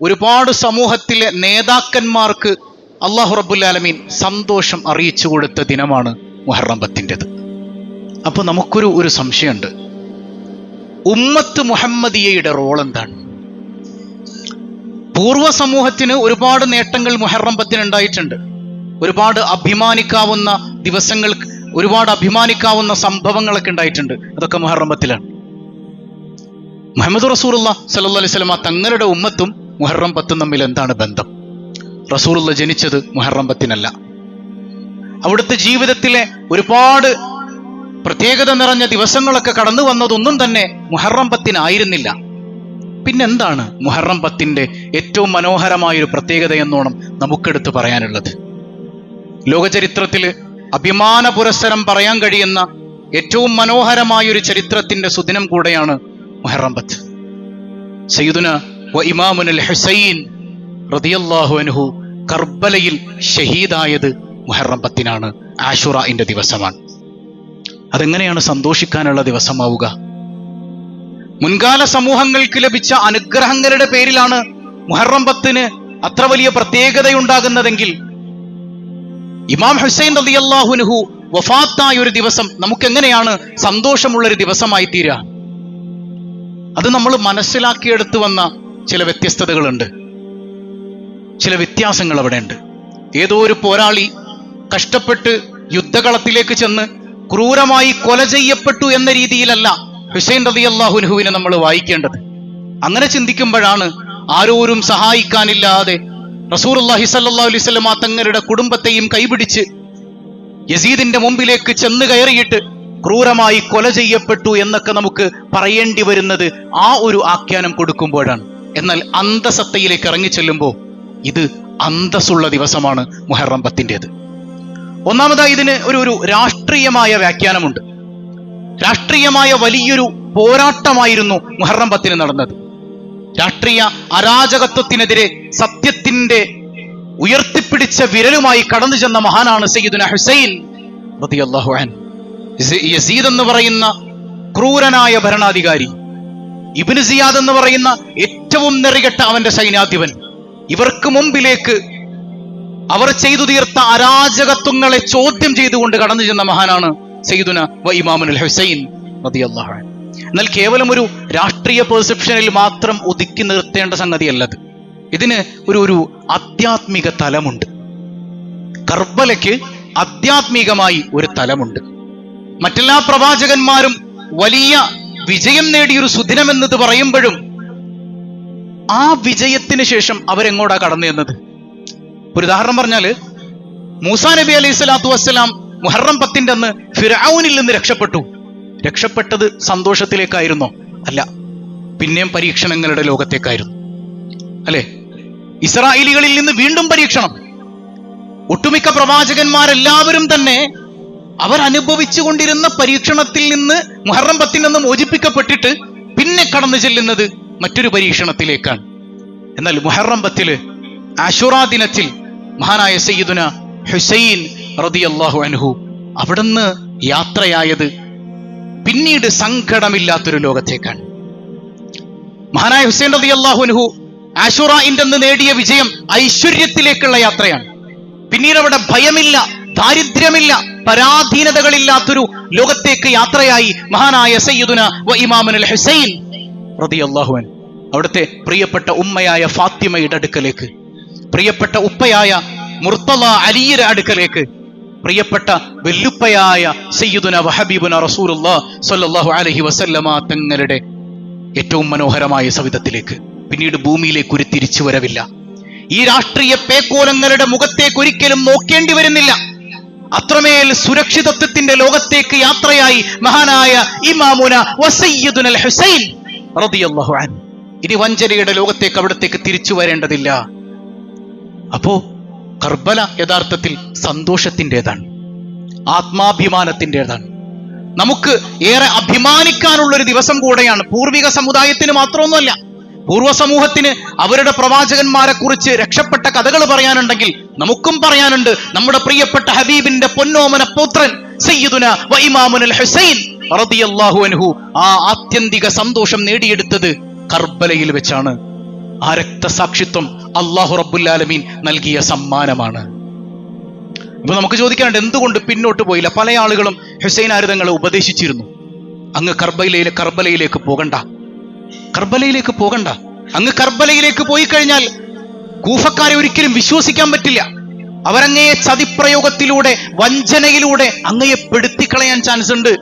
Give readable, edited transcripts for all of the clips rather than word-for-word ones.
ഒരുപാട് സമൂഹത്തിലെ നേതാക്കന്മാർക്ക് അല്ലാഹു റബ്ബുൽ ആലമീൻ സന്തോഷം അറിയിച്ചു കൊടുത്ത ദിനമാണ് മുഹറം 10. അപ്പോൾ നമുക്കൊരു സംശയമുണ്ട്, ഉമ്മത്ത് മുഹമ്മദിയയുടെ റോൾ എന്താണ്? പൂർവ്വ സമൂഹത്തിന് ഒരുപാട് നേട്ടങ്ങൾ മുഹറം 10 ഉണ്ടായിട്ടുണ്ട്. ഒരുപാട് അഭിമാനിക്കാവുന്ന ദിവസങ്ങൾ, ഒരുപാട് അഭിമാനിക്കാവുന്ന സംഭവങ്ങളൊക്കെ ഉണ്ടായിട്ടുണ്ട്. അതൊക്കെ മുഹറം 10 മുഹമ്മദ് റസൂലുള്ളാഹി സ്വല്ലല്ലാഹു അലൈഹി വസല്ലം തങ്ങളുടെ ഉമ്മത്തും മുഹറം 10 തമ്മിൽ എന്താണ് ബന്ധം? റസൂലുള്ളാഹി ജനിച്ചത് മുഹറം 10 അവിടുത്തെ ജീവിതത്തിലെ ഒരുപാട് പ്രത്യേകത നിറഞ്ഞ ദിവസങ്ങളൊക്കെ കടന്നു വന്നതൊന്നും തന്നെ മുഹറം 10 ആയിരുന്നില്ല. പിന്നെന്താണ് മുഹറം 10 ഏറ്റവും മനോഹരമായൊരു പ്രത്യേകത എന്നോണം നമുക്കെടുത്ത് പറയാനുള്ളത്? ലോകചരിത്രത്തിൽ അഭിമാന പുരസ്സരം പറയാൻ കഴിയുന്ന ഏറ്റവും മനോഹരമായൊരു ചരിത്രത്തിന്റെ സുദിനം കൂടെയാണ് മുഹറം 10. സയ്യിദുന വ ഇമാമുൽ ഹുസൈൻ റളിയല്ലാഹു അൻഹു കർബലയിൽ ഷഹീദായത് മുഹറം 10 ആശുറയുടെ ദിവസമാണ്. അതെങ്ങനെയാണ് സന്തോഷിക്കാനുള്ള ദിവസമാവുക? മുൻകാല സമൂഹങ്ങൾക്ക് ലഭിച്ച അനുഗ്രഹങ്ങളുടെ പേരിലാണ് മുഹറം 10 അത്ര വലിയ പ്രത്യേകതയുണ്ടാകുന്നതെങ്കിൽ ഇമാം ഹുസൈൻ റളിയല്ലാഹു അൻഹു വഫാത്തായ ഒരു ദിവസം നമുക്ക് എങ്ങനെയാണ് സന്തോഷമുള്ളൊരു ദിവസമായി തീരുക? അത് നമ്മൾ മനസ്സിലാക്കിയെടുത്തു വന്ന ചില വ്യത്യസ്തതകളുണ്ട്, ചില വ്യത്യാസങ്ങൾ അവിടെ ഉണ്ട്. ഏതോ ഒരു പോരാളി കഷ്ടപ്പെട്ട് യുദ്ധകളത്തിലേക്ക് ചെന്ന് ക്രൂരമായി കൊല ചെയ്യപ്പെട്ടു എന്ന രീതിയിലല്ല ഹുസൈൻ റളിയല്ലാഹു അൻഹുവിനെ നമ്മൾ വായിക്കേണ്ടത്. അങ്ങനെ ചിന്തിക്കുമ്പോഴാണ് ആരോരും സഹായിക്കാനില്ലാതെ റസൂലുള്ളാഹി സ്വല്ലല്ലാഹു അലൈഹി വസല്ലം തങ്ങളുടെ കുടുംബത്തെയും കൈപിടിച്ച് യസീദിന്റെ മുമ്പിലേക്ക് ചെന്ന് കയറിയിട്ട് ക്രൂരമായി കൊല ചെയ്യപ്പെട്ടു എന്നൊക്കെ നമുക്ക് പറയേണ്ടി വരുന്നത് ആ ഒരു ആഖ്യാനം കൊടുക്കുമ്പോഴാണ്. എന്നാൽ അന്തസത്തയിലേക്ക് ഇറങ്ങിച്ചെല്ലുമ്പോൾ ഇത് അന്തസ്സുള്ള ദിവസമാണ് മുഹറം 10. ഒന്നാമതായി ഇതിന് ഒരു രാഷ്ട്രീയമായ വ്യാഖ്യാനമുണ്ട്. രാഷ്ട്രീയമായ വലിയൊരു പോരാട്ടമായിരുന്നു മുഹറം 10 നടന്നത്. രാഷ്ട്രീയ അരാജകത്വത്തിനെതിരെ സത്യത്തിന്റെ ഉയർത്തിപ്പിടിച്ച വിരലുമായി കടന്നു ചെന്ന മഹാനാണ് സയ്യിദുന ഹുസൈൻ റളിയല്ലാഹു അൻഹു. യസീദ് എന്ന് പറയുന്ന ക്രൂരനായ ഭരണാധികാരി, ഇബ്നു സിയാദ് എന്ന് പറയുന്ന ഏറ്റവും നെറികെട്ട അവന്റെ സൈന്യാധിപൻ, ഇവർക്ക് മുമ്പിലേക്ക് അവർ ചെയ്തു തീർത്ത അരാജകത്വങ്ങളെ ചോദ്യം ചെയ്തുകൊണ്ട് കടന്നു ചെന്ന മഹാനാണ് സയ്യിദുന വ ഇമാമുൽ ഹുസൈൻ റളിയല്ലാഹു അൻഹു. എന്നാൽ കേവലം ഒരു രാഷ്ട്രീയ പെർസെപ്ഷനിൽ മാത്രം ഒതുക്കി നിർത്തേണ്ട സംഗതിയല്ലത്. ഇതിന് ഒരു ആധ്യാത്മിക തലമുണ്ട്. കർബലയ്ക്ക് ആധ്യാത്മികമായി ഒരു തലമുണ്ട്. മറ്റെല്ലാ പ്രവാചകന്മാരും വലിയ വിജയം നേടിയൊരു സുദിനമെന്നത് പറയുമ്പോഴും ആ വിജയത്തിന് ശേഷം അവരെങ്ങോട്ടാ കടന്നു ചെന്നത്? ഒരു ഉദാഹരണം പറഞ്ഞാല്, മൂസാ നബി അലൈഹി സ്വലാത്തു വസ്സലാം മുഹറം 10 അന്ന് ഫിർഔനിൽ നിന്ന് രക്ഷപ്പെട്ടത് സന്തോഷത്തിലേക്കായിരുന്നോ? അല്ല, പിന്നെയും പരീക്ഷണങ്ങളുടെ ലോകത്തേക്കായിരുന്നു. അല്ലെ? ഇസ്രായേലികളിൽ നിന്ന് വീണ്ടും പരീക്ഷണം. ഒട്ടുമിക്ക പ്രവാചകന്മാരെല്ലാവരും തന്നെ അവരനുഭവിച്ചു കൊണ്ടിരുന്ന പരീക്ഷണത്തിൽ നിന്ന് മുഹറം 10 നിന്ന് മോചിപ്പിക്കപ്പെട്ടിട്ട് പിന്നെ കടന്നു ചെല്ലുന്നത് മറ്റൊരു പരീക്ഷണത്തിലേക്കാണ്. എന്നാൽ മുഹറം 10 ആശുറാ ദിനത്തിൽ മഹാനായ സയ്യിദുന ഹുസൈൻ റളിയല്ലാഹു അൻഹു അവിടുന്ന് യാത്രയായത് പിന്നീട് സങ്കടമില്ലാത്തൊരു ലോകത്തേക്കാണ്. മഹാനായ ഹുസൈൻ റളിയല്ലാഹു അൻഹു ആശുറാഇന്റെ അന്ന് നേടിയ വിജയം ഐശ്വര്യത്തിലേക്കുള്ള യാത്രയാണ്. പിന്നീട് അവിടെ ഭയമില്ല, ദാരിദ്ര്യമില്ല, പരാധീനതകളില്ലാത്തൊരു ലോകത്തേക്ക് യാത്രയായി മഹാനായ സയ്യിദുന വ ഇമാമുൽ ഹുസൈൻ റളിയല്ലാഹു അൻഹു അവിടുത്തെ പ്രിയപ്പെട്ട ഉമ്മയായ ഫാത്തിമയുടെ അടുക്കലേക്ക്, പ്രിയപ്പെട്ട ഉപ്പയായ മുർത്തള അലിയുടെ അടുക്കലേക്ക്, പ്രിയപ്പെട്ട വെല്ലുപ്പയായ സയ്യിദുന വഹബീബുന റസൂലുള്ളാഹി സ്വല്ലല്ലാഹു അലൈഹി വസല്ലമ തങ്ങളുടെ ഏറ്റവും മനോഹരമായ സവിധത്തിലേക്ക്, പിന്നീട് ഭൂമിയിലേക്ക് ഒരു തിരിച്ചുവരവില്ല. ഈ രാഷ്ട്രീയ പേക്കോലങ്ങളുടെ മുഖത്തേക്ക് ഒരിക്കലും നോക്കേണ്ടി വരുന്നില്ല. അത്രമേൽ സുരക്ഷിതത്വത്തിന്റെ ലോകത്തേക്ക് യാത്രയായി മഹാനായ ഇമാമുന വസയ്യിദുനൽ ഹുസൈൻ റളിയല്ലാഹു അൻഹു. ഇനി വഞ്ചനയുടെ ലോകത്തേക്ക് അവിടത്തേക്ക് തിരിച്ചു വരേണ്ടതില്ല. അപ്പോ കർബല യഥാർത്ഥത്തിൽ സന്തോഷത്തിൻ്റെതാണ്, ആത്മാഭിമാനത്തിൻ്റെതാണ്. നമുക്ക് ഏറെ അഭിമാനിക്കാനുള്ളൊരു ദിവസം കൂടെയാണ്. പൂർവിക സമുദായത്തിന് മാത്രമൊന്നുമല്ല, പൂർവ്വ സമൂഹത്തിന് അവരുടെ പ്രവാചകന്മാരെ കുറിച്ച് രക്ഷപ്പെട്ട കഥകൾ പറയാനുണ്ടെങ്കിൽ നമുക്കും പറയാനുണ്ട്. നമ്മുടെ പ്രിയപ്പെട്ട ഹബീബിന്റെ പൊന്നോമന പുത്രൻ സയ്യിദുന വ ഇമാമുൽ ഹുസൈൻ റളിയല്ലാഹു അൻഹു ആ ആത്യന്തിക സന്തോഷം നേടിയെടുത്തത് കർബലയിൽ വെച്ചാണ്. ആ രക്തസാക്ഷിത്വം അല്ലാഹു റബ്ബുൽ ആലമീൻ നൽകിയ സമ്മാനമാണ്. ഇപ്പൊ നമുക്ക് ചോദിക്കാനുണ്ട്, എന്തുകൊണ്ട് പിന്നോട്ട് പോയില്ല? പല ആളുകളും ഹുസൈൻ ആരുതങ്ങളെ ഉപദേശിച്ചിരുന്നു, അങ്ങ് കർബലയിലേക്ക് പോകണ്ട, കർബലയിലേക്ക് പോകണ്ട. അങ്ങ് കർബലയിലേക്ക് പോയി കഴിഞ്ഞാൽ കൂഫക്കാരെ ഒരിക്കലും വിശ്വസിക്കാൻ പറ്റില്ല. അവരങ്ങയെ ചതിപ്രയോഗത്തിലൂടെ, വഞ്ചനയിലൂടെ അങ്ങയെ പെടുത്തിക്കളയാൻ ചാൻസ് ഉണ്ട്.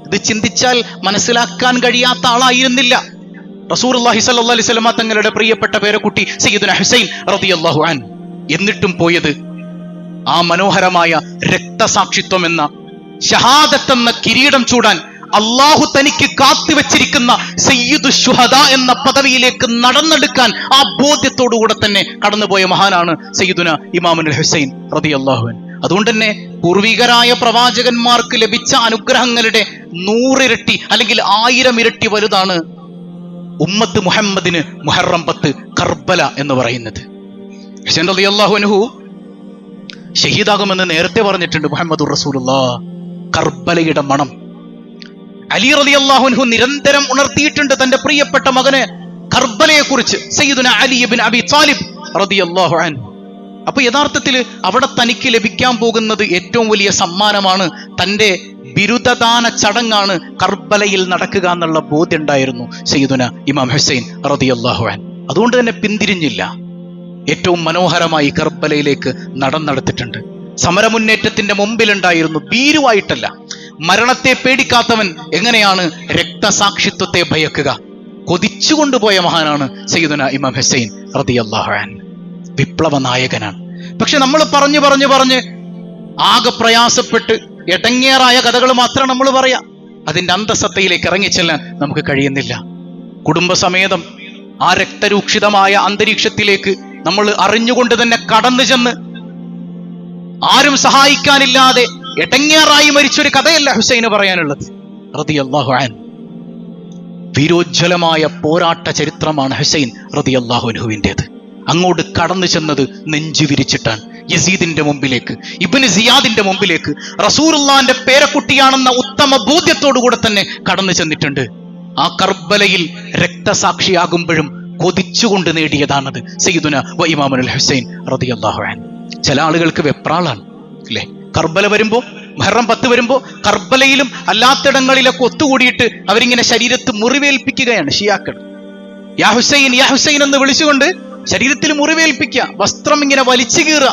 ഇത് ചിന്തിച്ചാൽ മനസ്സിലാക്കാൻ കഴിയാത്ത ആളായിരുന്നില്ല റസൂലുള്ളാഹി സ്വല്ലല്ലാഹു അലൈഹി വസല്ലം തങ്ങളുടെ പ്രിയപ്പെട്ട പേരക്കുട്ടി സയ്യിദുന ഹുസൈൻ റളിയല്ലാഹു അൻഹു. എന്നിട്ടും പോയത് ആ മനോഹരമായ രക്തസാക്ഷിത്വം എന്ന, ഷഹാദത്ത് എന്ന കിരീടം ചൂടാൻ അള്ളാഹു തനിക്ക് കാത്തുവെച്ചിരിക്കുന്ന സയ്യിദു ശുഹദാ എന്ന പദവിയിലേക്ക് നടന്നെടുക്കാൻ ആ ബോധ്യത്തോടുകൂടെ തന്നെ കടന്നുപോയ മഹാനാണ് സയ്യിദുന ഇമാമുൽ ഹുസൈൻ റളിയല്ലാഹു അൻഹു. അതുകൊണ്ട് തന്നെ പൂർവികരായ പ്രവാചകന്മാർക്ക് ലഭിച്ച അനുഗ്രഹങ്ങളുടെ 100 ഇരട്ടി അല്ലെങ്കിൽ 1000 ഇരട്ടി വലുതാണ് ഉമ്മത്ത് മുഹമ്മദിന് മുഹറം 10 കർബല എന്ന് പറയുന്നത്. ഹുസൈൻ റളിയല്ലാഹു അൻഹു ഷഹീദാകുമെന്ന് നേരത്തെ പറഞ്ഞിട്ടുണ്ട് മുഹമ്മദുർ റസൂലുള്ളാഹ്. കർബലയുടെ മണം അലി റളിയല്ലാഹു അൻഹു നിരന്തരം ഉണർത്തിയിട്ടുണ്ട് തന്റെ പ്രിയപ്പെട്ട മകന് കർബലയെ കുറിച്ച്, സയ്യിദുന അലി ഇബ്നു അബി ത്വാലിബ് റളിയല്ലാഹു അൻഹു. അപ്പൊ യഥാർത്ഥത്തിൽ അവിടെ തനിക്ക് ലഭിക്കാൻ പോകുന്നത് ഏറ്റവും വലിയ സമ്മാനമാണ്, തന്റെ ബിരുദദാന ചടങ്ങാണ് കർബലയിൽ നടക്കുക എന്നുള്ള ബോധ്യം ഉണ്ടായിരുന്നു സയ്യിദുന ഇമാം ഹുസൈൻ റളിയല്ലാഹു അൻഹു. അതുകൊണ്ട് തന്നെ പിന്തിരിഞ്ഞില്ല, ഏറ്റവും മനോഹരമായി കർബലയിലേക്ക് നടന്നെടുത്തിട്ടുണ്ട്. സമരമുന്നേറ്റത്തിന്റെ മുമ്പിലുണ്ടായിരുന്നു, ഭീരുവായിട്ടല്ല. മരണത്തെ പേടിക്കാത്തവൻ എങ്ങനെയാണ് രക്തസാക്ഷിത്വത്തെ ഭയക്കുക? കൊതിച്ചുകൊണ്ടുപോയ മഹാനാണ് സയ്യിദുന ഇമാം ഹുസൈൻ റളിയല്ലാഹു അൻഹു. വിപ്ലവ നായകനാണ്. പക്ഷെ നമ്മൾ പറഞ്ഞ് ആകെ പ്രയാസപ്പെട്ട് എടങ്ങേറായ കഥകൾ മാത്രം നമ്മൾ പറയാം. അതിന്റെ അന്തസത്തയിലേക്ക് ഇറങ്ങിച്ചെല്ലാൻ നമുക്ക് കഴിയുന്നില്ല. കുടുംബസമേതം ആ രക്തരൂക്ഷിതമായ അന്തരീക്ഷത്തിലേക്ക് നമ്മൾ അറിഞ്ഞുകൊണ്ട് തന്നെ കടന്നു ചെന്ന് ആരും സഹായിക്കാനില്ലാതെ എടങ്ങേറായി മരിച്ചൊരു കഥയല്ല ഹുസൈന് പറയാനുള്ളത് റളിയല്ലാഹു അൻഹു. വീരോജ്വലമായ പോരാട്ട ചരിത്രമാണ് ഹുസൈൻ റളിയല്ലാഹു അൻഹുവിൻ്റെത്. അങ്ങോട്ട് കടന്നു ചെന്നത് നെഞ്ചു വിരിച്ചിട്ടാണ്. യസീദിന്റെ മുമ്പിലേക്ക്, ഇബ്നു സിയാദിന്റെ മുമ്പിലേക്ക് റസൂലുള്ളാഹിന്റെ പേരക്കുട്ടിയാണെന്ന ഉത്തമ ബോധ്യത്തോടുകൂടെ തന്നെ കടന്നു ചെന്നിട്ടുണ്ട്. ആ കർബലയിൽ രക്തസാക്ഷിയാകുമ്പോഴും കൊതിച്ചുകൊണ്ട് നേടിയതാണത് സയ്യിദുന വ ഇമാമുൽ ഹുസൈൻ റളിയല്ലാഹു അൻഹു. ചില ആളുകൾക്ക് വെപ്രാളാണ് അല്ലേ? കർബല വരുമ്പോ, മുഹറം 10 വരുമ്പോ കർബലയിലും അല്ലാത്തിടങ്ങളിലൊക്കെ ഒത്തുകൂടിയിട്ട് അവരിങ്ങനെ ശരീരത്ത് മുറിവേൽപ്പിക്കുകയാണ് ഷിയാക്കൾ. യാ ഹുസൈൻ യാ ഹുസൈൻ എന്ന് വിളിച്ചുകൊണ്ട് ശരീരത്തിൽ മുറിവേൽപ്പിക്കുക, വസ്ത്രം ഇങ്ങനെ വലിച്ചു കീറുക.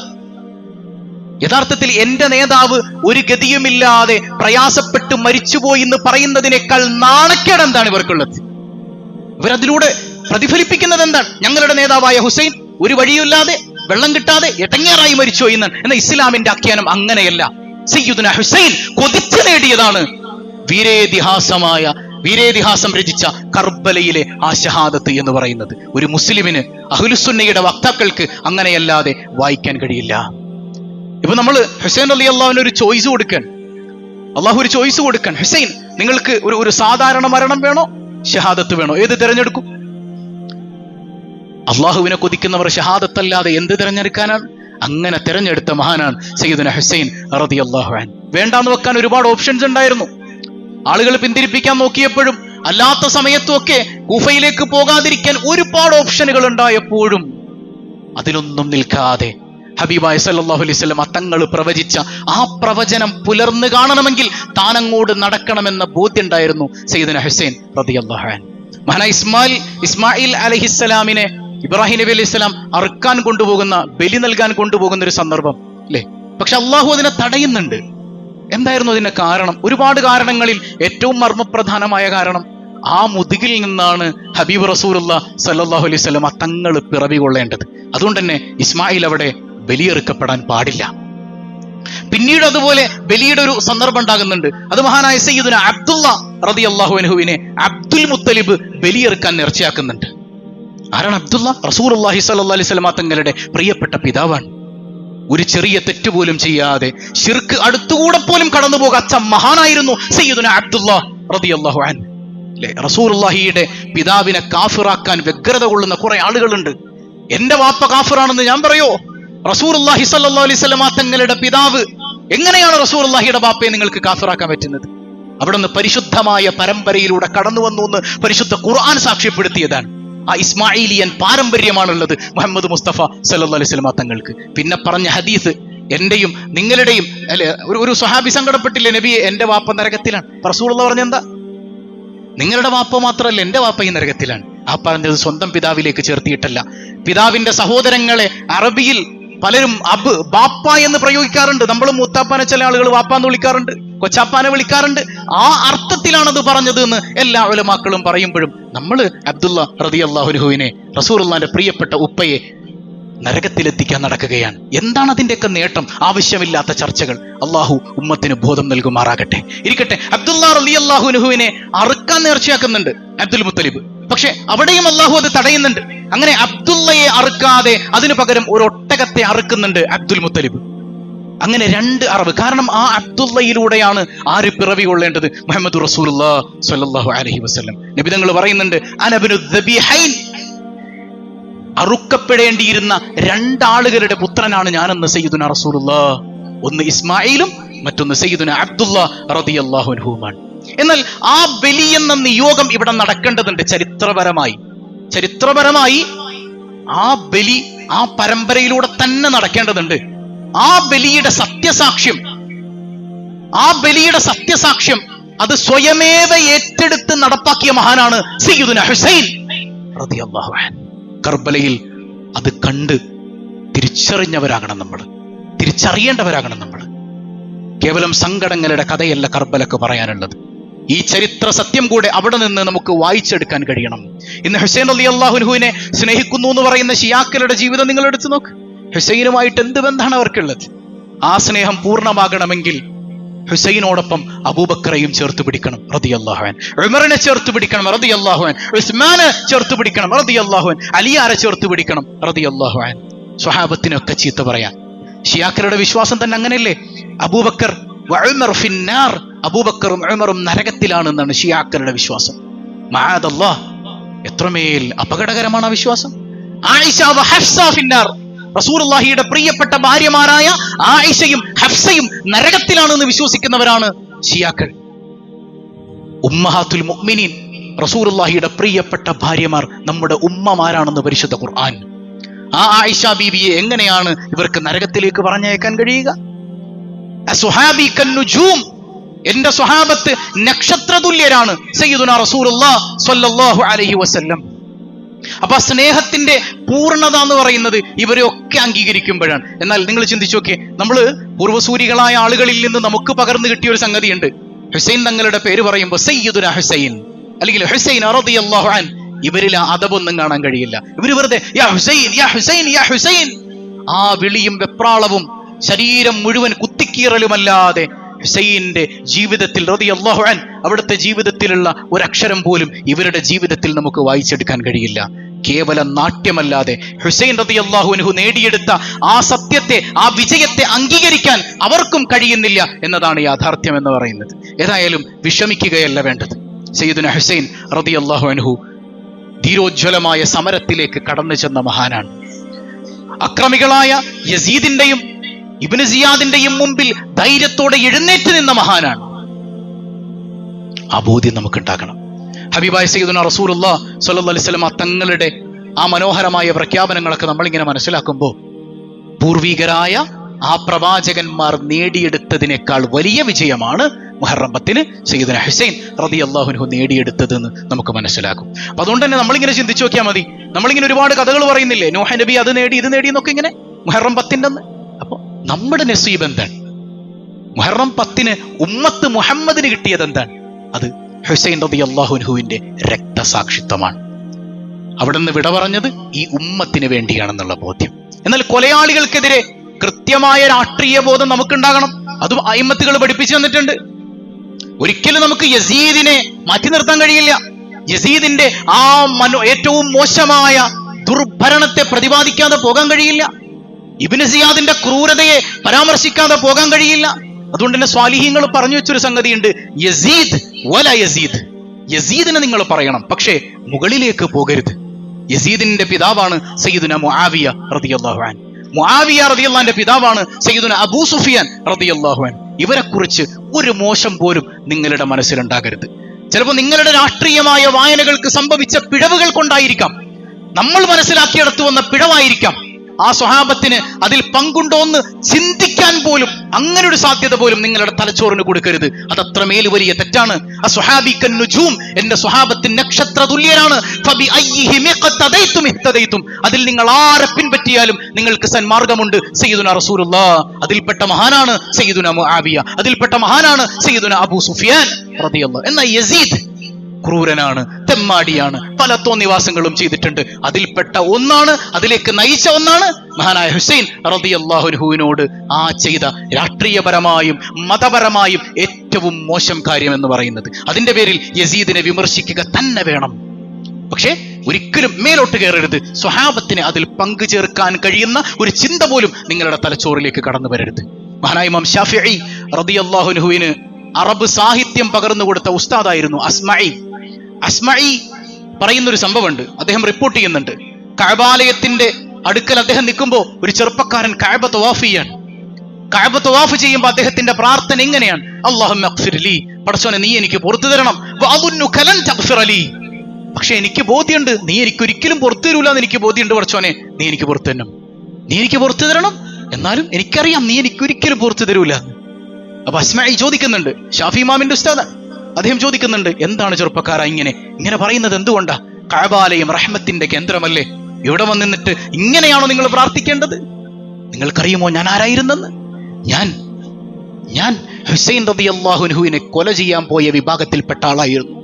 യഥാർത്ഥത്തിൽ എന്റെ നേതാവ് ഒരു ഗതിയുമില്ലാതെ പ്രയാസപ്പെട്ട് മരിച്ചുപോയി എന്ന് പറയുന്നതിനേക്കാൾ നാണക്കേട് എന്താണ് ഇവർക്കുള്ളത്? ഇവരതിലൂടെ പ്രതിഫലിപ്പിക്കുന്നത് എന്താണ്? ഞങ്ങളുടെ നേതാവായ ഹുസൈൻ ഒരു വഴിയില്ലാതെ, വെള്ളം കിട്ടാതെ എടങ്ങേറായി മരിച്ചുപോയി എന്നാണ്. എന്നാൽ ഇസ്ലാമിന്റെ ആഖ്യാനം അങ്ങനെയല്ല. സയ്യിദുന ഹുസൈൻ കൊതിച്ചു നേടിയതാണ് വീരേതിഹാസം രചിച്ച കർബലയിലെ ആ ഷഹാദത്ത് എന്ന് പറയുന്നത്. ഒരു മുസ്ലിമിന്, അഹ്ലുസുന്നയുടെ വക്താക്കൾക്ക് അങ്ങനെയല്ലാതെ വായിക്കാൻ കഴിയില്ല. ഇപ്പൊ നമ്മൾ ഹുസൈൻ റളിയല്ലാഹുവിന് ഒരു ചോയ്സ് കൊടുക്കാൻ, അള്ളാഹു ഒരു ചോയ്സ് കൊടുക്കാൻ, ഹുസൈൻ നിങ്ങൾക്ക് ഒരു സാധാരണ മരണം വേണോ, ഷഹാദത്ത് വേണോ, ഏത് തിരഞ്ഞെടുക്കും? അള്ളാഹുവിനെ കൊതിക്കുന്നവർ ഷഹാദത്തല്ലാതെ എന്ത് തിരഞ്ഞെടുക്കാനാണ്? അങ്ങനെ തിരഞ്ഞെടുത്ത മഹാനാണ് സയ്യിദുന ഹുസൈൻ റളിയല്ലാഹു അൻഹു. വേണ്ടാന്ന് വെക്കാൻ ഒരുപാട് ഓപ്ഷൻസ് ഉണ്ടായിരുന്നു. ആളുകൾ പിന്തിരിപ്പിക്കാൻ നോക്കിയപ്പോഴും അല്ലാത്ത സമയത്തും ഒക്കെ കൂഫയിലേക്ക് പോകാതിരിക്കാൻ ഒരുപാട് ഓപ്ഷനുകൾ ഉണ്ടായപ്പോഴും അതിലൊന്നും നിൽക്കാതെ ഹബീബായ സല്ലല്ലാഹു അലൈഹി വസല്ലം തങ്ങൾ പ്രവചിച്ച ആ പ്രവചനം പുലർന്നു കാണണമെങ്കിൽ താനങ്ങോട് നടക്കണമെന്ന ബോധ്യം ഉണ്ടായിരുന്നു സയ്യിദുന ഹുസൈൻ റളിയല്ലാഹു അൻഹു. മഹാനായ ഇസ്മായിൽ അലൈഹിസ്സലാമിനെ ഇബ്രാഹിം നബി അലൈഹി സ്വലാം അറുക്കാൻ കൊണ്ടുപോകുന്ന, ബലി നൽകാൻ കൊണ്ടുപോകുന്ന ഒരു സന്ദർഭം അല്ലേ? പക്ഷെ അള്ളാഹു അതിനെ തടയുന്നുണ്ട്. എന്തായിരുന്നു അതിന്റെ കാരണം? ഒരുപാട് കാരണങ്ങളിൽ ഏറ്റവും മർമ്മപ്രധാനമായ കാരണം, ആ മുതുകിൽ നിന്നാണ് ഹബീബ് റസൂലുള്ളാഹി സ്വല്ലല്ലാഹു അലൈഹി വസല്ലം തങ്ങൾ പിറവി കൊള്ളേണ്ടത്. അതുകൊണ്ട് തന്നെ ഇസ്മായിൽ അവിടെ ബലിയെറുക്കപ്പെടാൻ പാടില്ല. പിന്നീട് അതുപോലെ ബലിയുടെ ഒരു സന്ദർഭം ഉണ്ടാകുന്നുണ്ട്. അത് മഹാനായ സയ്യിദുന അബ്ദുള്ള റളിയല്ലാഹു അൻഹുവിനെ അബ്ദുൽ മുത്തലിബ് ബലിയെറുക്കാൻ നേർച്ചയാക്കുന്നുണ്ട്. ആരാണ് അബ്ദുള്ള? റസൂലുള്ളാഹി സ്വല്ലല്ലാഹു അലൈഹി വസല്ലം തങ്ങളുടെ പ്രിയപ്പെട്ട പിതാവാണ്. ഒരു ചെറിയ തെറ്റ് പോലും ചെയ്യാതെ, ശിർക്ക് അടുത്തുകൂടെ പോലും കടന്നു പോകാത്ത മഹാനായിരുന്നു സയ്യിദുന അബ്ദുള്ള റളിയല്ലാഹു അൻഹു. അല്ലേ? റസൂലുള്ളാഹിയുടെ പിതാവിനെ കാഫിറാക്കാൻ വ്യഗ്രത കൊള്ളുന്ന കുറെ ആളുകളുണ്ട്. എന്റെ വാപ്പ കാഫിറാണെന്ന് ഞാൻ പറയോ? റസൂലുള്ളാഹി സ്വല്ലല്ലാഹു അലൈഹി വസല്ലം തങ്ങളുടെ പിതാവ്, എങ്ങനെയാണ് റസൂലുള്ളാഹിയുടെ ബാപ്പയെ നിങ്ങൾക്ക് കാഫിറാക്കാൻ പറ്റുന്നത്? അവിടുന്ന് പരിശുദ്ധമായ പരമ്പരയിലൂടെ കടന്നു വന്നു എന്ന് പരിശുദ്ധ ഖുർആൻ സാക്ഷ്യപ്പെടുത്തിയതാണ്. ആ ഇസ്മായിലിയൻ പാരമ്പര്യമാണുള്ളത് മുഹമ്മദ് മുസ്തഫ സല്ലല്ലാഹു അലൈഹി വസല്ലം തങ്ങൾക്ക്. പിന്നെ പറഞ്ഞ ഹദീസ് എന്റെയും നിങ്ങളുടെയും അല്ലെ, ഒരു സ്വഹാബി സങ്കടപ്പെട്ടില്ലേ, നബിയെ എന്റെ വാപ്പ നരകത്തിലാണ്. റസൂലുള്ളാഹി പറഞ്ഞെന്താ? നിങ്ങളുടെ വാപ്പ മാത്രമല്ല, എന്റെ വാപ്പ ഈ നരകത്തിലാണ്. ആ പറഞ്ഞത് സ്വന്തം പിതാവിലേക്ക് ചേർത്തിയിട്ടല്ല. പിതാവിന്റെ സഹോദരങ്ങളെ അറബിയിൽ പലരും ബാപ്പ എന്ന് പ്രയോഗിക്കാറുണ്ട്. നമ്മൾ മൂത്താപ്പാനെ ചില ആളുകൾ വാപ്പാന്ന് വിളിക്കാറുണ്ട്, കൊച്ചാപ്പാനെ വിളിക്കാറുണ്ട്. ആ അർത്ഥത്തിലാണത് പറഞ്ഞത് എന്ന് എല്ലാ ഉലമാക്കളും പറയുമ്പോഴും നമ്മൾ അബ്ദുള്ള റളിയല്ലാഹു അൻഹുവിനെ, റസൂലുള്ളാഹിന്റെ പ്രിയപ്പെട്ട ഉപ്പയെ നരകത്തിലെത്തിക്കാൻ നടക്കുകയാണ്. എന്താണ് അതിന്റെയൊക്കെ നേട്ടം? ആവശ്യമില്ലാത്ത ചർച്ചകൾ. അള്ളാഹു ഉമ്മത്തിന് ബോധം നൽകുമാറാകട്ടെ. ഇരിക്കട്ടെ, അബ്ദുള്ള റളിയല്ലാഹു അൻഹുവിനെ അറുക്കാൻ നേർച്ചയാക്കുന്നുണ്ട് അബ്ദുൽ മുത്തലിബ്. പക്ഷെ അവിടെയും അള്ളാഹു അത് തടയുന്നുണ്ട്. അങ്ങനെ അബ്ദുള്ളയെ അറുക്കാതെ അതിനു പകരം ഒരു ഒട്ടകത്തെ അറുക്കുന്നുണ്ട് അബ്ദുൽ മുത്തലിബ്. അങ്ങനെ 2 അറവ്. കാരണം ആ അബ്ദുള്ളയിലൂടെയാണ് ആര് പിറവി കൊള്ളേണ്ടത്? മുഹമ്മദ് റസൂലുള്ളാഹി സ്വല്ലല്ലാഹു അലൈഹി വസല്ലം. നബി തങ്ങൾ പറയുന്നുണ്ട്, അനബ്നു ദബീഹൈൻ, അറുക്കപ്പെടേണ്ടിയിരുന്ന 2 ആളുകളുടെ പുത്രനാണ് ഞാനെന്ന് സയ്യിദുനാ റസൂലുള്ളാഹ്. ഒന്ന് ഇസ്മായിലും മറ്റൊന്ന് സയ്യിദുനാ അബ്ദുള്ള റളിയല്ലാഹു അൻഹുമാണ്. എന്നാൽ ആ ബലി എന്ന നിയോഗം ഇവിടെ നടക്കേണ്ടതുണ്ട്. ചരിത്രപരമായി ആ ബലി ആ പരമ്പരയിലൂടെ തന്നെ നടക്കേണ്ടതുണ്ട്. ആ ബലിയുടെ സത്യസാക്ഷ്യം അത് സ്വയമേവ ഏറ്റെടുത്ത് നടപ്പാക്കിയ മഹാനാണ് സയ്യിദുനാ ഹുസൈൻ റളിയല്ലാഹു അൻഹു. കർബലയിൽ അത് കണ്ട് തിരിച്ചറിഞ്ഞവരാകണം നമ്മൾ, തിരിച്ചറിയേണ്ടവരാകണം നമ്മൾ. കേവലം സങ്കടങ്ങളുടെ കഥയല്ല കർബലക്ക് പറയാനുള്ളത്. ഈ ചരിത്ര സത്യം കൂടെ അവിടെ നിന്ന് നമുക്ക് വായിച്ചെടുക്കാൻ കഴിയണം. ഇന്ന് ഹുസൈൻ റളിയല്ലാഹു അൻഹുവിനെ സ്നേഹിക്കുന്നു എന്ന് പറയുന്ന ഷിയാക്കളുടെ ജീവിതം നിങ്ങൾ എടുത്തു നോക്ക്. ഹുസൈനുമായിട്ട് എന്ത് ബന്ധമാണ് അവർക്കുള്ളത്? ആ സ്നേഹം പൂർണ്ണമാകണമെങ്കിൽ ഹുസൈനോടൊപ്പം അബൂബക്കറെയും ചേർത്ത് പിടിക്കണം റളിയല്ലാഹു അൻഹു, ഉമറിനെ ചേർത്ത് പിടിക്കണം റളിയല്ലാഹു അൻഹു, ഉസ്മാനെ ചേർത്ത് പിടിക്കണം റളിയല്ലാഹു അൻഹു, അലിയാരെ ചേർത്ത് പിടിക്കണം റളിയല്ലാഹു അൻഹു. സ്വഹാബത്തിനൊക്കെ ചീത്ത പറയാൻ. ഷിയാക്കളുടെ വിശ്വാസം തന്നെ അങ്ങനെയല്ലേ? അബൂബക്കർ വഉമർ ഫിന്നാർ, അബൂബക്കറും ഉമറും നരകത്തിലാണെന്നാണ് ഷിയാക്കളുടെ വിശ്വാസം. മഅദല്ലാഹ്, എത്രമേൽ അപകടകരമാണ് ആ വിശ്വാസം. ആയിഷ വ ഹഫ്സ ഫിന്നാർ, റസൂലുള്ളാഹിയുടെ പ്രിയപ്പെട്ട ഭാര്യമാരായ ആയിഷയും ഹഫ്സയും നരകത്തിലാണെന്ന് വിശ്വസിക്കുന്നവരാണ് ഷിയാക്കൾ. ഉമ്മഹാത്തുൽ മുഅ്മിനീൻ, റസൂലുള്ളാഹിയുടെ പ്രിയപ്പെട്ട ഭാര്യമാർ നമ്മുടെ ഉമ്മമാരാണെന്ന് പരിശുദ്ധ ഖുർആൻ. ആ ആയിഷ ബീവിയെ എങ്ങനെയാണ് ഇവർക്ക് നരകത്തിലേക്ക് പറഞ്ഞയക്കാൻ കഴിയുക? അസ്ഹാബി കന്നുജൂം, എന്റെ സ്വഹാബത്ത് നക്ഷത്രതുല്യരാണ് സയ്യിദുനാ റസൂലുള്ളാഹി സ്വല്ലല്ലാഹു അലൈഹി വസല്ലം. അപ്പൊ സ്നേഹത്തിന്റെ പൂർണ്ണത എന്ന് പറയുന്നത് ഇവരെയൊക്കെ അംഗീകരിക്കുമ്പോഴാണ്. എന്നാൽ നിങ്ങൾ ചിന്തിച്ചു നോക്കിയേ, നമ്മള് പൂർവ്വസൂരികളായ ആളുകളിൽ നിന്ന് നമുക്ക് പകർന്നു കിട്ടിയ ഒരു സംഗതിയുണ്ട്. ഹുസൈൻ തങ്ങളുടെ പേര് പറയുമ്പോൾ സയ്യിദുനാ ഹുസൈൻ അല്ലെങ്കിൽ ഹുസൈൻ റളിയല്ലാഹു അൻഹു, ഇവരിൽ ആ അദബൊന്നും കാണാൻ കഴിയില്ല. ഇവര് വെറുതെ യാ ഹുസൈൻ യാ ഹുസൈൻ യാ ഹുസൈൻ, ആ വിളിയും വെപ്രാളവും ശരീരം മുഴുവൻ കുത്തിക്കീറലുമല്ലാതെ ഹുസൈന്റെ ജീവിതത്തിൽ റളിയല്ലാഹു അൻഹു, അവിടുത്തെ ജീവിതത്തിലുള്ള ഒരക്ഷരം പോലും ഇവരുടെ ജീവിതത്തിൽ നമുക്ക് വായിച്ചെടുക്കാൻ കഴിയില്ല. കേവലം നാട്യമല്ലാതെ ഹുസൈൻ റളിയല്ലാഹു അൻഹു നേടിയെടുത്ത ആ സത്യത്തെ, ആ വിജയത്തെ അംഗീകരിക്കാൻ അവർക്കും കഴിയുന്നില്ല എന്നതാണ് യാഥാർത്ഥ്യം എന്ന് പറയുന്നത്. ഏതായാലും വിഷമിക്കുകയല്ല വേണ്ടത്. സയ്യിദുനാ ഹുസൈൻ റളിയല്ലാഹു അൻഹു ധീരോജ്വലമായ സമരത്തിലേക്ക് കടന്നു ചെന്ന മഹാനാണ്. അക്രമികളായ യസീദിന്റെയും ഇബ്നു സിയാദിന്റെയും മുമ്പിൽ ധൈര്യത്തോടെ എഴുന്നേറ്റ് നിന്ന മഹാനാണ്. ആ ബോധ്യം നമുക്കുണ്ടാകണം. ഹബീബായ സയ്യിദുനാ റസൂലുള്ളാഹി സ്വല്ലല്ലാഹു അലൈഹി വസല്ലം തങ്ങളുടെ ആ മനോഹരമായ പ്രഖ്യാപനങ്ങളൊക്കെ നമ്മളിങ്ങനെ മനസ്സിലാക്കുമ്പോൾ പൂർവികരായ ആ പ്രവാചകന്മാർ നേടിയെടുത്തതിനേക്കാൾ വലിയ വിജയമാണ് മുഹറം 10 സയ്യിദുനാ ഹുസൈൻ റളിയല്ലാഹു അൻഹു നേടിയെടുത്തതെന്ന് നമുക്ക് മനസ്സിലാക്കും. അപ്പൊ അതുകൊണ്ട് തന്നെ നമ്മളിങ്ങനെ ചിന്തിച്ചു നോക്കിയാൽ മതി. നമ്മളിങ്ങനെ ഒരുപാട് കഥകൾ പറയുന്നില്ലേ, നോഹ നബി അത് നേടി ഇത് നേടി എന്നൊക്കെ, ഇങ്ങനെ മുഹറം 10 അപ്പൊ നമ്മുടെ നസീബ് എന്താണ്? മുഹറം 10 ഉമ്മത്ത് മുഹമ്മദിന് കിട്ടിയത് എന്താണ്? അത് ഹുസൈൻ റളിയല്ലാഹു അൻഹുവിന്റെ രക്തസാക്ഷിത്വമാണ്. അവിടെ നിന്ന് വിട പറഞ്ഞത് ഈ ഉമ്മത്തിന് വേണ്ടിയാണെന്നുള്ള ബോധ്യം. എന്നാൽ കൊലയാളികൾക്കെതിരെ കൃത്യമായ രാഷ്ട്രീയ ബോധം നമുക്കുണ്ടാകണം. അതും അയിമ്മത്തുകൾ പഠിപ്പിച്ചു തന്നിട്ടുണ്ട്. ഒരിക്കലും നമുക്ക് യസീദിനെ മാറ്റി നിർത്താൻ കഴിയില്ല. യസീദിന്റെ ആ ഏറ്റവും മോശമായ ദുർഭരണത്തെ പ്രതിപാദിക്കാതെ പോകാൻ കഴിയില്ല. ഇബ്നു സിയാദിന്റെ ക്രൂരതയെ പരാമർശിക്കാതെ പോകാൻ കഴിയില്ല. അതുകൊണ്ട് തന്നെ സ്വാലിഹീങ്ങൾ പറഞ്ഞു വെച്ചൊരു സംഗതിയുണ്ട്, യസീദ് വല യസീദ്. യസീദിനെ നിങ്ങൾ പറയണം, പക്ഷേ മുകളിലേക്ക് പോകരുത്. യസീദിന്റെ പിതാവാണ് സയ്യിദുനാ മുആവിയ റളിയല്ലാഹു അൻഹു. മുആവിയ റളിയല്ലാഹു അൻഹുവിന്റെ പിതാവാണ് സയ്യിദുനാ അബൂ സുഫിയാൻ റളിയല്ലാഹു അൻഹു. ഇവരെ കുറിച്ച് ഒരു മോശം പോലും നിങ്ങളുടെ മനസ്സിലുണ്ടാകരുത്. ചിലപ്പോൾ നിങ്ങളുടെ രാഷ്ട്രീയമായ വായനകൾക്ക് സംഭവിച്ച പിഴവുകൾ കൊണ്ടായിരിക്കാം. നമ്മൾ മനസ്സിലാക്കിയെടുത്തു വന്ന പിഴവായിരിക്കാം. ആ സ്വഹാബത്തിന് അതിൽ പങ്കുണ്ടോ എന്ന് ചിന്തിക്കാൻ പോലും അങ്ങനെ ഒരു സാധ്യത പോലും നിങ്ങളുടെ തലച്ചോറിന് കൊടുക്കരുത്. അത് അത്രമേൽ വലിയ തെറ്റാണ്. അസ്വഹാബിക്കൻ നുജൂം, എന്റെ സ്വഹാബത്തിന് നക്ഷത്ര തുല്യരാണ്. അതിൽ നിങ്ങൾ ആരെ പിൻപറ്റിയാലും നിങ്ങൾക്ക് സന്മാർഗമുണ്ട്. സയ്യിദുനാ റസൂലുള്ളാഹ് അതിൽപ്പെട്ട മഹാനാണ് സയ്യിദുനാ മുആവിയ, അതിൽപ്പെട്ട മഹാനാണ് സയ്യിദുനാ അബൂ സുഫിയാൻ റളിയല്ലാഹു. എന്നാൽ യസീദ് ക്രൂരനാണ്, തെമ്മാടിയാണ്, പല തോന്നിവാസങ്ങളും ചെയ്തിട്ടുണ്ട്. അതിൽപ്പെട്ട ഒന്നാണ്, അതിലേക്ക് നയിച്ച ഒന്നാണ് മഹാനായ ഹുസൈൻ റളിയല്ലാഹു അൻഹുവിനോട് ആ ചെയ്ത രാഷ്ട്രീയപരമായും മതപരമായും ഏറ്റവും മോശം കാര്യം എന്ന് പറയുന്നത്. അതിന്റെ പേരിൽ യസീദിനെ വിമർശിക്കുക തന്നെ വേണം. പക്ഷേ ഒരിക്കലും മേലോട്ട് കയറരുത്. സ്വഹാബത്തിന് അതിൽ പങ്കു ചേർക്കാൻ കഴിയുന്ന ഒരു ചിന്ത പോലും നിങ്ങളുടെ തലച്ചോറിലേക്ക് കടന്നു വരരുത്. മഹാനായ ഇമാം ശാഫിഈ റളിയല്ലാഹു അൻഹുവിന് അറബ് സാഹിത്യം പകർന്നു കൊടുത്ത ഉസ്താദായിരുന്നു അസ്മഈ. അസ്മഈ പറയുന്നൊരു സംഭവമുണ്ട്, അദ്ദേഹം റിപ്പോർട്ട് ചെയ്യുന്നുണ്ട്. കഅബാലയത്തിന്റെ അടുക്കൽ അദ്ദേഹം നിൽക്കുമ്പോൾ ഒരു ചെറുപ്പക്കാരൻ കഅബ തവാഫ് ചെയ്യാണ്. കഅബ തവാഫ് ചെയ്യുമ്പോൾ അദ്ദേഹത്തിന്റെ പ്രാർത്ഥന എങ്ങനെയാണ്? അല്ലാഹുമ്മ ഗ്ഫിർ ലീ, പടച്ചോനെ നീ എനിക്ക് പുറത്തു തരണം. വഅദുന്നുക ലൻ തഗ്ഫിറ ലീ, പക്ഷെ എനിക്ക് ബോധ്യമുണ്ട് നീ എനിക്ക് ഒരിക്കലും പുറത്തു തരൂല എന്ന് എനിക്ക് ബോധ്യമുണ്ട്. പടച്ചോനെ നീ എനിക്ക് പുറത്തു തരണം, നീ എനിക്ക് പുറത്തു തരണം, എന്നാലും എനിക്കറിയാം നീ എനിക്ക് ഒരിക്കലും പുറത്തു തരൂല. അപ്പൊ അസ്മഈ ചോദിക്കുന്നുണ്ട്, ഷാഫി ഇമാമിന്റെ ഉസ്താദ്, അദ്ദേഹം ചോദിക്കുന്നുണ്ട്, എന്താണ് ചെറുപ്പക്കാരാ ഇങ്ങനെ പറയുന്നത്? എന്തുകൊണ്ടാ? കഅബാലയം റഹ്മത്തിന്റെ കേന്ദ്രമല്ലേ? ഇവിടെ വന്നിട്ട് ഇങ്ങനെയാണോ നിങ്ങൾ പ്രാർത്ഥിക്കേണ്ടത്? നിങ്ങൾക്കറിയുമോ ഞാൻ ആരായിരുന്നെന്ന്? ഞാൻ ഹുസൈൻ റളിയല്ലാഹു അൻഹുവിനെ കൊല ചെയ്യാൻ പോയ വിഭാഗത്തിൽപ്പെട്ട ആളായിരുന്നു.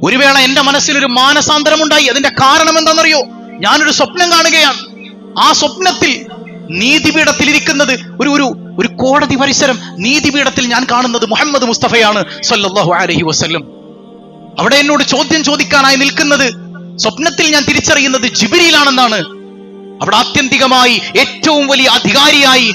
ഒരു വേള എന്റെ മനസ്സിലൊരു മാനസാന്തരമുണ്ടായി. അതിന്റെ കാരണം എന്താണെന്നറിയോ? ഞാനൊരു സ്വപ്നം കാണുകയാണ്. ആ സ്വപ്നത്തിൽ നീതിപീഠത്തിൽ ഇരിക്കുന്നത് ഒരു കോടതി പരിസരം, നീതിപീഠത്തിൽ ഞാൻ കാണുന്നത് മുഹമ്മദ് മുസ്തഫയാണ് സല്ലല്ലാഹു അലൈഹി വസല്ലം. അവിടെ എന്നോട് ചോദ്യം ചോദിക്കാനായി നിൽക്കുന്നത് സ്വപ്നത്തിൽ ഞാൻ തിരിച്ചറിയുന്നത് ജിബ്രീലാണെന്നാണ്. അവിടെ ആത്യന്തികമായി ഏറ്റവും വലിയ അധികാരിയായി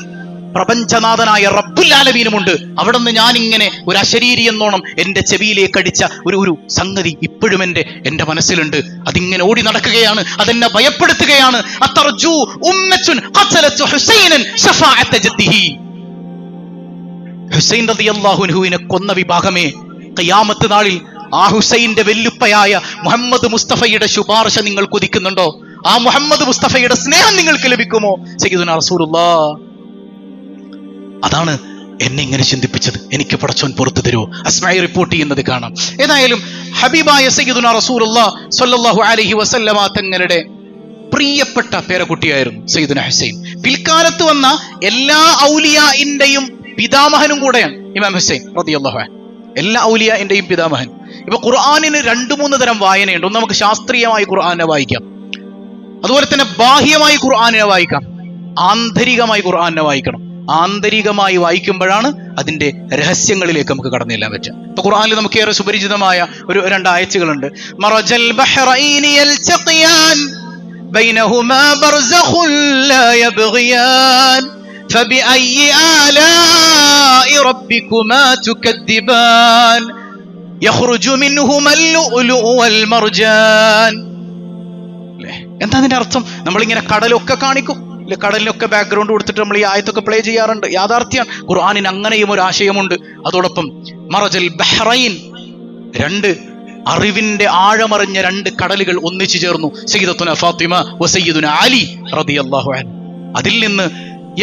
പ്രപഞ്ചനാഥനായ റബ്ബുൽ ആലമീനുമുണ്ട്. അവിടെ നിന്ന് ഞാനിങ്ങനെ ഒരു അശരീരി എന്നോണം എന്റെ ചെവിയിലേക്ക് അടിച്ച ഒരു സംഗതി ഇപ്പോഴും എന്റെ മനസ്സിലുണ്ട്. അതിങ്ങനെ ഓടി നടക്കുകയാണ്, അതെന്നെ ഭയപ്പെടുത്തുകയാണ്. അത്തർജു ഉമ്മത്തുൻ ഖതലതു ഹുസൈനൻ ശഫാഅത ജദ്ദിഹി, ഹുസൈൻ റളിയല്ലാഹു അൻഹുവിനെ കൊന്ന വിഭാഗമേ, ഖിയാമത്ത് നാളിൽ ആ ഹുസൈന്റെ വെല്ലുപ്പയായ മുഹമ്മദ് മുസ്തഫയുടെ ശുപാർശ നിങ്ങൾ കൊതിക്കുന്നുണ്ടോ? ആ മുഹമ്മദ് മുസ്തഫയുടെ സ്നേഹം നിങ്ങൾക്ക് ലഭിക്കുമോ? സയ്യിദുനാ റസൂലുള്ളാഹ് അതാണ് എന്നെ ഇങ്ങനെ ചിന്തിപ്പിച്ചത്. എനിക്ക് പടച്ചോൻ പുറത്തു തരുമോ? അസ്മഈ റിപ്പോർട്ട് ചെയ്യുന്നത് കാണാം. ഏതായാലും ഹബീബായ സയ്യിദുനാ റസൂലുള്ളാഹി സ്വല്ലല്ലാഹു അലൈഹി വസല്ലമ തങ്ങളുടെ പ്രിയപ്പെട്ട പേരക്കുട്ടിയായിരുന്നു സയ്യിദുനാ ഹുസൈൻ. പിൽക്കാലത്ത് വന്ന എല്ലാ ഔലിയാഇന്റെയും പിതാമഹനും കൂടെയാണ് ഇമാം ഹുസൈൻ റളിയല്ലാഹു അൻഹു. എല്ലാ ഔലിയാഇന്റെയും പിതാമഹൻ. ഇപ്പൊ ഖുർആനിന് 2-3 തരം വായനയുണ്ട്. ഒന്ന് നമുക്ക് ശാസ്ത്രീയമായി ഖുർആനെ വായിക്കാം, അതുപോലെ തന്നെ ബാഹ്യമായി ഖുർആനെ വായിക്കാം, ആന്തരികമായി ഖുർആനെ വായിക്കണം. ആന്തരികമായി വായിക്കുമ്പോഴാണ് അതിന്റെ രഹസ്യങ്ങളിലേക്ക് നമുക്ക് കടന്നു ചെല്ലാൻ പറ്റുക. ഇപ്പൊ ഖുർആനിൽ നമുക്ക് ഏറെ സുപരിചിതമായ ഒരു 2 ആയത്തുകളുണ്ട്. മറജൽ ബഹ്റൈനി യൽതഖിയാൻ ബൈനഹുമാ ബർസഖുൻ ലാ യബ്ഗിയാൻ ഫബിഅയ്യി ആലാഇ റബ്ബികുമാ തുകദ്ദിബാൻ യഖ്റുജു മിൻഹുമൽ ലുഅ്ലുഉ വൽ മർജാൻ. എന്താ അതിന്റെ അർത്ഥം? നമ്മളിങ്ങനെ കടലൊക്കെ കാണിക്കും, കടലിനൊക്കെ ബാക്ക്ഗ്രൗണ്ട് കൊടുത്തിട്ട് നമ്മൾ ഈ ആയത്തൊക്കെ പ്ലേ ചെയ്യാറുണ്ട്. യാഥാർത്ഥ്യമാണ്. ഖുർആനിന് അങ്ങനെയും ഒരു ആശയമുണ്ട്. അതോടൊപ്പം മറജൽ ബഹ്റൈൻ, 2 അറിവിന്റെ ആഴമറിഞ്ഞ 2 കടലുകൾ ഒന്നിച്ചു ചേർന്നു. സയ്യിദത്തുന ഫാത്തിമ വ സയ്യിദുന അലി റളിയല്ലാഹു അൻഹു. അതിൽ നിന്ന്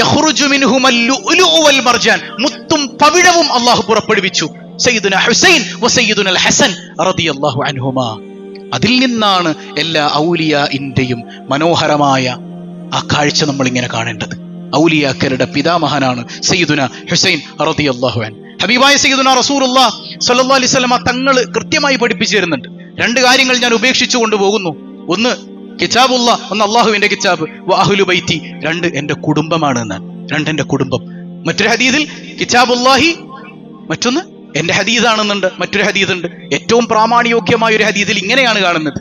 യഖ്റുജു മിൻഹുമൽ ലുഅ്ലുഉ വൽ മർജാൻ, മുത്തും പവിഴവും അല്ലാഹു പുറപ്പെടുവിച്ചു. സയ്യിദുന ഹുസൈൻ വ സയ്യിദുന ഹസൻ റളിയല്ലാഹു അൻഹുമാ. അതിൽ നിന്നാണ് എല്ലാ ഔലിയാഇന്റെയും മനോഹരമായ ആ കാഴ്ച നമ്മൾ ഇങ്ങനെ കാണേണ്ടത്. ഔലിയാക്കളുടെ പിതാമഹനാണ് സയ്യിദുന ഹുസൈൻ റളിയല്ലാഹു അൻഹു. ഹബീബായ സയ്യിദുന റസൂലുള്ളാഹി സ്വല്ലല്ലാഹു അലൈഹി വസല്ലമ തങ്ങൾ കൃത്യമായി പഠിപ്പിച്ചു തരുന്നുണ്ട്. 2 കാര്യങ്ങൾ ഞാൻ ഉപേക്ഷിച്ചു കൊണ്ടുപോകുന്നു. ഒന്ന് കിതാബുല്ലാഹ്, ഒന്ന് അല്ലാഹുവിന്റെ കിതാബ്. വ അഹ്ലു ബൈത്തി, 2 എന്റെ കുടുംബമാണ് എന്നാണ്. 2 എന്റെ കുടുംബം. മറ്റൊരു ഹദീസിൽ കിതാബുല്ലാഹി, മറ്റൊന്ന് എന്റെ ഹദീസാണെന്നുണ്ട്. മറ്റൊരു ഹദീസുണ്ട്, ഏറ്റവും പ്രാമാണിയോഗ്യമായ ഒരു ഹദീസിൽ ഇങ്ങനെയാണ് കാണുന്നത്: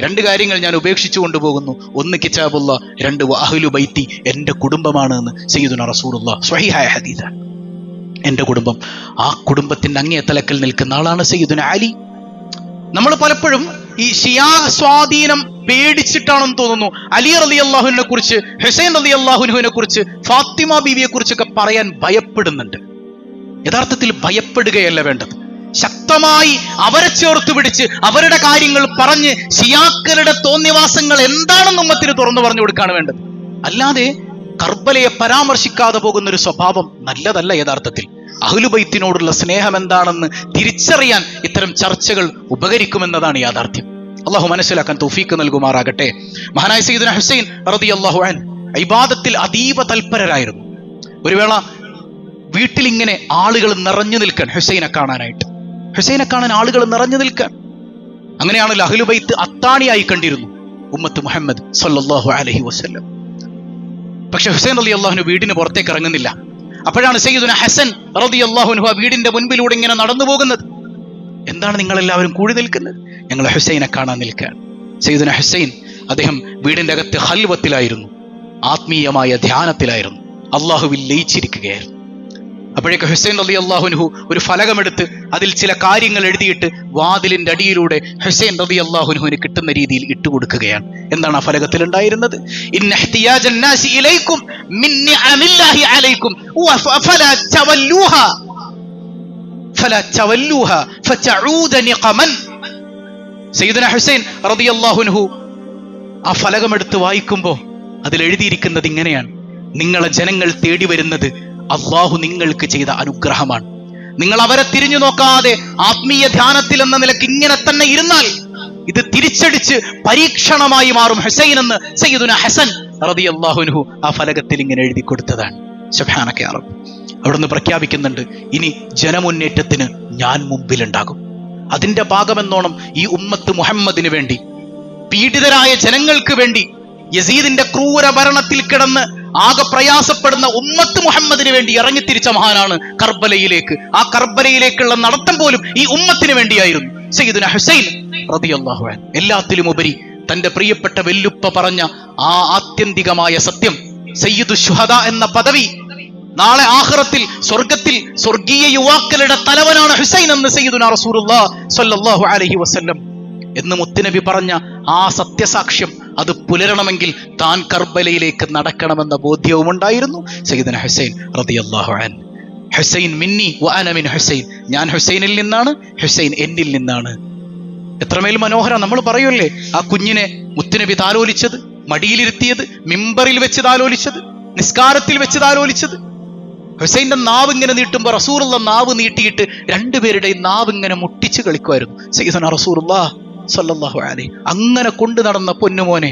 2 കാര്യങ്ങൾ ഞാൻ ഉപേക്ഷിച്ചു കൊണ്ടുപോകുന്നു. ഒന്ന് കിതാബുല്ലാഹ്, 2 വ അഹ്ലു ബൈത്തി, എന്റെ കുടുംബമാണ് എന്ന് സയ്യിദുനാ റസൂലുള്ളാഹി സ്വഹീഹായ ഹദീസാണ്. എന്റെ കുടുംബം, ആ കുടുംബത്തിന്റെ അങ്ങേ തലക്കൽ നിൽക്കുന്ന ആളാണ് സയ്യിദുനാ അലി. നമ്മൾ പലപ്പോഴും ഈ ഷിയാ സ്വാധീനം പേടിച്ചിട്ടാണെന്ന് തോന്നുന്നു അലി റളിയല്ലാഹുവിനെ കുറിച്ച്, ഹുസൈൻ റളിയല്ലാഹുവിനെ കുറിച്ച്, ഫാത്തിമ ബീവിയെ കുറിച്ചൊക്കെ പറയാൻ ഭയപ്പെടുന്നുണ്ട്. യഥാർത്ഥത്തിൽ ഭയപ്പെടുകയല്ല വേണ്ടത്. ശക്തമായി അവരെ ചേർത്ത് പിടിച്ച് അവരുടെ കാര്യങ്ങൾ പറഞ്ഞ് ഷിയാക്കളുടെ തോന്നിവാസങ്ങൾ എന്താണെന്ന് ഉമ്മത്തിന് തുറന്നു പറഞ്ഞു കൊടുക്കുകയാണ് വേണ്ടത്. അല്ലാതെ കർബലയെ പരാമർശിക്കാതെ പോകുന്ന ഒരു സ്വഭാവം നല്ലതല്ല. യഥാർത്ഥത്തിൽ അഹ്ലുബൈത്തിനോടുള്ള സ്നേഹം എന്താണെന്ന് തിരിച്ചറിയാൻ ഇത്തരം ചർച്ചകൾ ഉപകരിക്കുമെന്നതാണ് യാഥാർത്ഥ്യം. അള്ളാഹു മനസ്സിലാക്കാൻ തൗഫീക്ക് നൽകുമാറാകട്ടെ. മഹാനായ സയ്യിദുന ഹുസൈൻ റളിയല്ലാഹു അൻഹു ഇബാദത്തിൽ അതീവ തൽപരരായിരുന്നു. ഒരു വേള വീട്ടിൽ ഇങ്ങനെ ആളുകൾ നിറഞ്ഞു നിൽക്കാൻ, ഹുസൈനെ കാണാൻ ആളുകൾ നിറഞ്ഞു നിൽക്കാൻ. അങ്ങനെയാണല്ലോ അഹ്ലുബൈത്ത് അത്താണിയായി കണ്ടിരുന്നു ഉമ്മത്ത് മുഹമ്മദ് സല്ലല്ലാഹു അലൈഹി വസല്ലം. പക്ഷെ ഹുസൈൻ റളിയല്ലാഹു വീടിന് പുറത്തേക്ക് ഇറങ്ങുന്നില്ല. അപ്പോഴാണ് സയ്യിദുന ഹസൻ റളിയല്ലാഹു അൻഹു ആ വീടിന്റെ മുൻപിലൂടെ ഇങ്ങനെ നടന്നു പോകുന്നത്. എന്താണ് നിങ്ങൾ എല്ലാവരും കൂടി നിൽക്കുന്നത്? ഞങ്ങൾ ഹുസൈനെ കാണാൻ നിൽക്കുകയാണ്. സയ്യിദുന ഹുസൈൻ അദ്ദേഹം വീടിന്റെ അകത്ത് ഖൽവത്തിലായിരുന്നു, ആത്മീയമായ ധ്യാനത്തിലായിരുന്നു, അള്ളാഹുവിൽ ലയിച്ചിരിക്കുകയായിരുന്നു. അപ്പോഴേക്ക് ഹുസൈൻ റളിയല്ലാഹു അൻഹു ഒരു ഫലകമെടുത്ത് അതിൽ ചില കാര്യങ്ങൾ എഴുതിയിട്ട് വാതിലിന്റെ അടിയിലൂടെ ഹുസൈൻ റളിയല്ലാഹു അൻഹുവിന് കിട്ടുന്ന രീതിയിൽ ഇട്ടുകൊടുക്കുകയാണ്. എന്താണ് ആ ഫലകത്തിൽ ഉണ്ടായിരുന്നത്? ഇന്ന ഇഹ്തിയാജൻ നാസി ഇലൈക്കും മിൻ നിഅമില്ലാഹി അലൈക്കും ഫലാ തവല്ലൂഹ ഫതഊദ നിഖമൻ. സയ്യിദുന ഹുസൈൻ റളിയല്ലാഹു അൻഹു ആ ഫലകമെടുത്ത് വായിക്കുമ്പോൾ അതിൽ എഴുതിയിരിക്കുന്നത് ഇങ്ങനെയാണ്: നിങ്ങളെ ജനങ്ങൾ തേടി വരുന്നത് അള്ളാഹു നിങ്ങൾക്ക് ചെയ്ത അനുഗ്രഹമാണ്. നിങ്ങൾ അവരെ തിരിഞ്ഞു നോക്കാതെ ആത്മീയ ധ്യാനത്തിൽ എന്ന നിലക്ക് ഇങ്ങനെ തന്നെ ഇരുന്നാൽ ഇത് തിരിച്ചടിച്ച് പരീക്ഷണമായി മാറും ഹുസൈൻ എന്ന് സയ്യിദുന ഹസൻ റളിയല്ലാഹു അൻഹു ആ ഫലകത്തിൽ ഇങ്ങനെ എഴുതി കൊടുത്തതാണ്. സുബ്ഹാനക യാ റബ്ബ്. അവിടുന്ന് പ്രഖ്യാപിക്കുന്നുണ്ട്, ഇനി ജനമുന്നേറ്റത്തിന് ഞാൻ മുമ്പിലുണ്ടാകും. അതിന്റെ ഭാഗമെന്നോണം ഈ ഉമ്മത്ത് മുഹമ്മദിന് വേണ്ടി, പീഡിതരായ ജനങ്ങൾക്ക് വേണ്ടി, യസീദിന്റെ ക്രൂര ഭരണത്തിൽ കിടന്ന് ആകെ പ്രയാസപ്പെടുന്ന ഉമ്മത്ത് മുഹമ്മദിന് വേണ്ടി ഇറങ്ങിത്തിരിച്ച മഹാനാണ് കർബലയിലേക്ക്. ആ കർബലയിലേക്കുള്ള നടത്തം പോലും ഈ ഉമ്മത്തിന് വേണ്ടിയായിരുന്നു. സയ്യിദുന ഹുസൈൻ റളിയല്ലാഹു അൻഹു എല്ലാത്തിലും ഉപരി തന്റെ പ്രിയപ്പെട്ട വെല്ലുപ്പ പറഞ്ഞ ആ ആത്യന്തികമായ സത്യം, സയ്യിദു ശുഹദാ എന്ന പദവി, നാളെ ആഖിറത്തിൽ സ്വർഗത്തിൽ സ്വർഗീയ യുവാക്കളുടെ തലവനാണ് ഹുസൈൻ എന്ന് സയ്യിദുനാ റസൂലുള്ളാഹി സ്വല്ലല്ലാഹു അലൈഹി വസല്ലം എന്ന് മുത്തുനബി പറഞ്ഞ ആ സത്യസാക്ഷ്യം അത് പുലരണമെങ്കിൽ താൻ കർബലയിലേക്ക് നടക്കണമെന്ന ബോധ്യവും ഉണ്ടായിരുന്നു സയ്യിദുനാ ഹുസൈൻ റളിയല്ലാഹു അൻഹു. ഹുസൈൻ മിന്നി വ അന മിൻ ഹുസൈൻ, ഞാൻ ഹുസൈനിൽ നിന്നാണ്, ഹുസൈൻ എന്നിൽ നിന്നാണ്. എത്രമേൽ മനോഹരം. നമ്മൾ പറയൂല്ലേ, ആ കുഞ്ഞിനെ മുത്തുനബി താലോലിച്ചത്, മടിയിലിരുത്തിയത്, മിമ്പറിൽ വെച്ച് താലോലിച്ചത്, നിസ്കാരത്തിൽ വെച്ച് താലോലിച്ചത്. ഹുസൈന്റെ നാവ് ഇങ്ങനെ നീട്ടുമ്പോൾ റസൂലുള്ള നാവ് നീട്ടിയിട്ട് രണ്ടുപേരുടെയും നാവ് ഇങ്ങനെ മുട്ടിച്ച് കളിക്കുമായിരുന്നു സയ്യിദുനാ റസൂലുള്ളാഹി സ്വല്ലല്ലാഹു അലൈഹി. അങ്ങനെ കൊണ്ടു നടന്ന പൊന്നുമോനെ.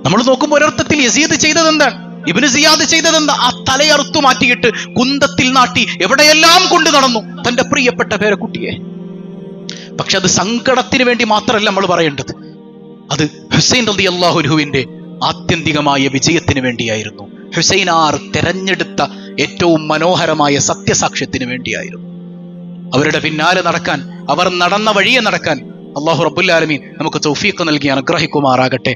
നമ്മൾ നോക്കുമ്പോൾ ഒരർത്ഥത്തിൽ യസീദ് ചെയ്തത് എന്താണ്? ഇബ്നു സിയാദ് ചെയ്തതെന്താ? ആ തലയറുത്തു മാറ്റിയിട്ട് കുന്തത്തിൽ നാട്ടി എവിടെയെല്ലാം കൊണ്ടു നടന്നു തന്റെ പ്രിയപ്പെട്ട പേരക്കുട്ടിയെ. പക്ഷെ അത് സങ്കടത്തിന് വേണ്ടി മാത്രമല്ല നമ്മൾ പറയേണ്ടത്, അത് ഹുസൈൻ റളിയല്ലാഹു അൻഹുവിന്റെ ആത്യന്തികമായ വിജയത്തിന് വേണ്ടിയായിരുന്നു. ഹുസൈനാർ തെരഞ്ഞെടുത്ത ഏറ്റവും മനോഹരമായ സത്യസാക്ഷ്യത്തിന് വേണ്ടിയായിരുന്നു. അവരുടെ പിന്നാലെ നടക്കാൻ, അവർ നടന്ന വഴിയെ നടക്കാൻ അല്ലാഹു റബ്ബുൽ ആലമീൻ നമുക്ക് തൗഫീഖ് നൽകി അനുഗ്രഹിക്കുമാറാകട്ടെ.